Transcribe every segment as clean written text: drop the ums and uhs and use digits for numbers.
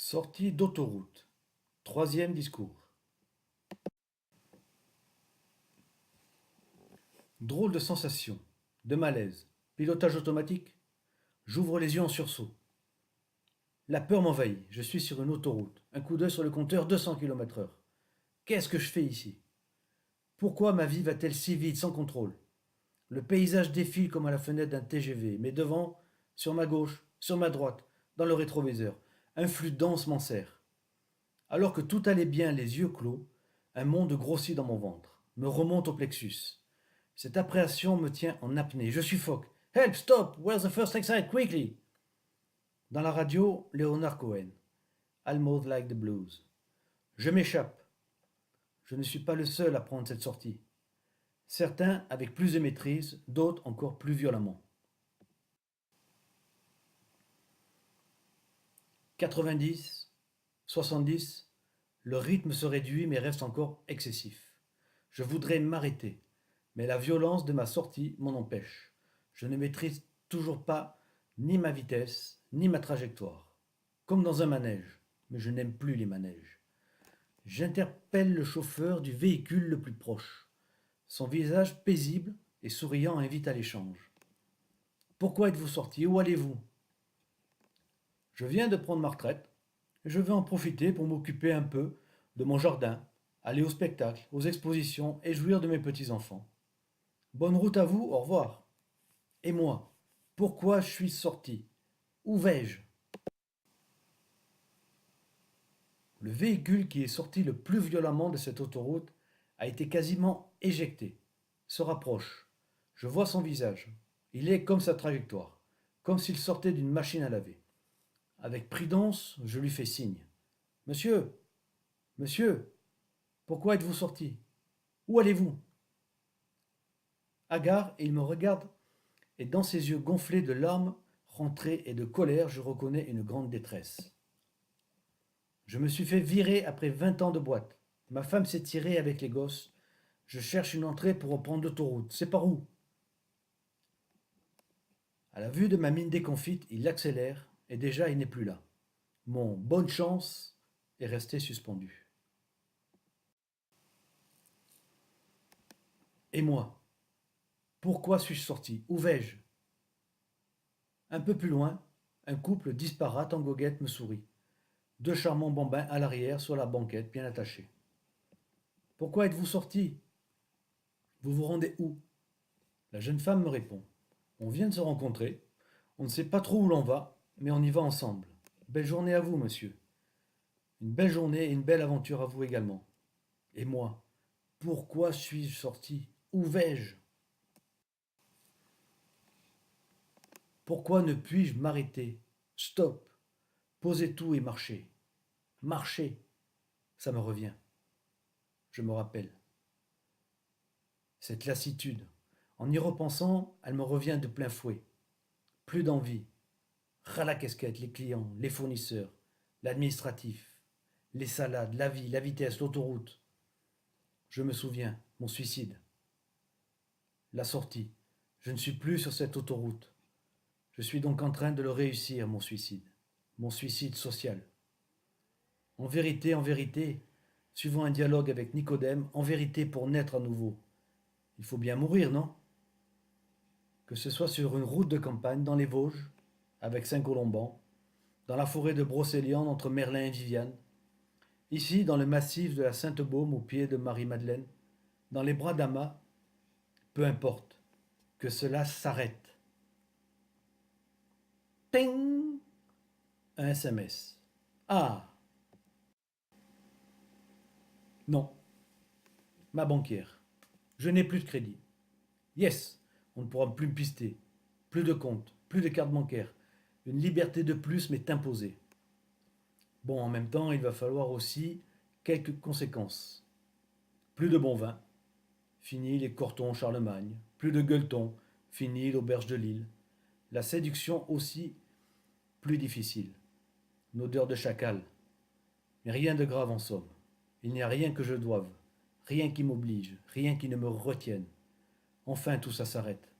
Sortie d'autoroute. Troisième discours. Drôle de sensation, de malaise, pilotage automatique. J'ouvre les yeux en sursaut. La peur m'envahit, je suis sur une autoroute. Un coup d'œil sur le compteur, 200 km/h. Qu'est-ce que je fais ici? Pourquoi ma vie va-t-elle si vite, sans contrôle? Le paysage défile comme à la fenêtre d'un TGV, mais devant, sur ma gauche, sur ma droite, dans le rétroviseur, un flux dense m'enserre. Alors que tout allait bien, les yeux clos, un monde grossit dans mon ventre, me remonte au plexus. Cette appréhension me tient en apnée. Je suffoque. Help, stop, where's the first exit, quickly? Dans la radio, Leonard Cohen. Almost like the blues. Je m'échappe. Je ne suis pas le seul à prendre cette sortie. Certains avec plus de maîtrise, d'autres encore plus violemment. 90, 70, le rythme se réduit mais reste encore excessif. Je voudrais m'arrêter, mais la violence de ma sortie m'en empêche. Je ne maîtrise toujours pas ni ma vitesse, ni ma trajectoire. Comme dans un manège, mais je n'aime plus les manèges. J'interpelle le chauffeur du véhicule le plus proche. Son visage paisible et souriant invite à l'échange. Pourquoi êtes-vous sorti? Où allez-vous? Je viens de prendre ma retraite. Je veux en profiter pour m'occuper un peu de mon jardin, aller au spectacle, aux expositions et jouir de mes petits-enfants. Bonne route à vous, au revoir. Et moi, pourquoi je suis sorti? Où vais-je? Le véhicule qui est sorti le plus violemment de cette autoroute a été quasiment éjecté. Se rapproche. Je vois son visage. Il est comme sa trajectoire, comme s'il sortait d'une machine à laver. Avec prudence, je lui fais signe. Monsieur, monsieur, pourquoi êtes-vous sorti? Où allez-vous? Hagard, et il me regarde, et dans ses yeux gonflés de larmes rentrées et de colère, je reconnais une grande détresse. Je me suis fait virer après 20 ans de boîte. Ma femme s'est tirée avec les gosses. Je cherche une entrée pour reprendre l'autoroute. C'est par où? À la vue de ma mine déconfite, il accélère, et déjà il n'est plus là. Mon bonne chance est resté suspendu. Et moi? Pourquoi suis-je sorti? Où vais-je? Un peu plus loin, un couple disparate en goguette me sourit. Deux charmants bambins à l'arrière sur la banquette bien attachés. Pourquoi êtes-vous sorti? Vous vous rendez où? La jeune femme me répond. On vient de se rencontrer. On ne sait pas trop où l'on va, mais on y va ensemble. Belle journée à vous, monsieur. Une belle journée et une belle aventure à vous également. Et moi, pourquoi suis-je sorti? Où vais-je? Pourquoi ne puis-je m'arrêter? Stop. Posez tout et marchez. Marchez. Ça me revient. Je me rappelle. Cette lassitude. En y repensant, elle me revient de plein fouet. Plus d'envie. Ras la casquette, les clients, les fournisseurs, l'administratif, les salades, la vie, la vitesse, l'autoroute. Je me souviens, mon suicide. La sortie. Je ne suis plus sur cette autoroute. Je suis donc en train de le réussir, mon suicide. Mon suicide social. En vérité, suivant un dialogue avec Nicodème, en vérité pour naître à nouveau. Il faut bien mourir, non? Que ce soit sur une route de campagne dans les Vosges, avec Saint-Colomban, dans la forêt de Brocéliande entre Merlin et Viviane, ici dans le massif de la Sainte-Baume au pied de Marie-Madeleine, dans les bras d'Ama, peu importe, que cela s'arrête. Ting! Un SMS. Ah! Non, ma banquière. Je n'ai plus de crédit. Yes, on ne pourra plus me pister. Plus de compte, plus de carte bancaire. Une liberté de plus m'est imposée. Bon, en même temps, il va falloir aussi quelques conséquences. Plus de bon vin. Fini les Cortons Charlemagne. Plus de gueuletons. Fini l'auberge de Lille. La séduction aussi plus difficile. Une odeur de chacal. Mais rien de grave en somme. Il n'y a rien que je doive. Rien qui m'oblige. Rien qui ne me retienne. Enfin tout ça s'arrête.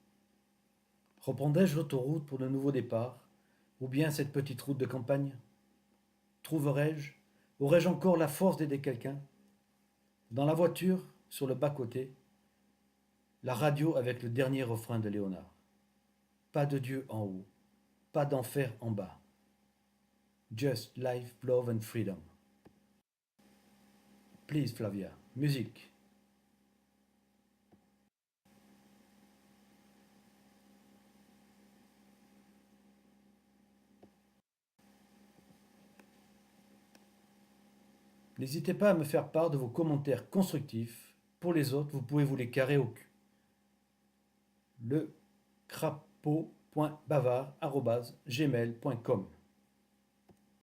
Reprendrai-je l'autoroute pour de nouveaux départs? Ou bien cette petite route de campagne? Trouverai-je, aurais-je encore la force d'aider quelqu'un? Dans la voiture, sur le bas-côté, la radio avec le dernier refrain de Léonard. Pas de Dieu en haut, pas d'enfer en bas. Just life, love and freedom. Please, Flavia, musique. N'hésitez pas à me faire part de vos commentaires constructifs. Pour les autres, vous pouvez vous les carrer au cul. Le crapaud.bavard@gmail.com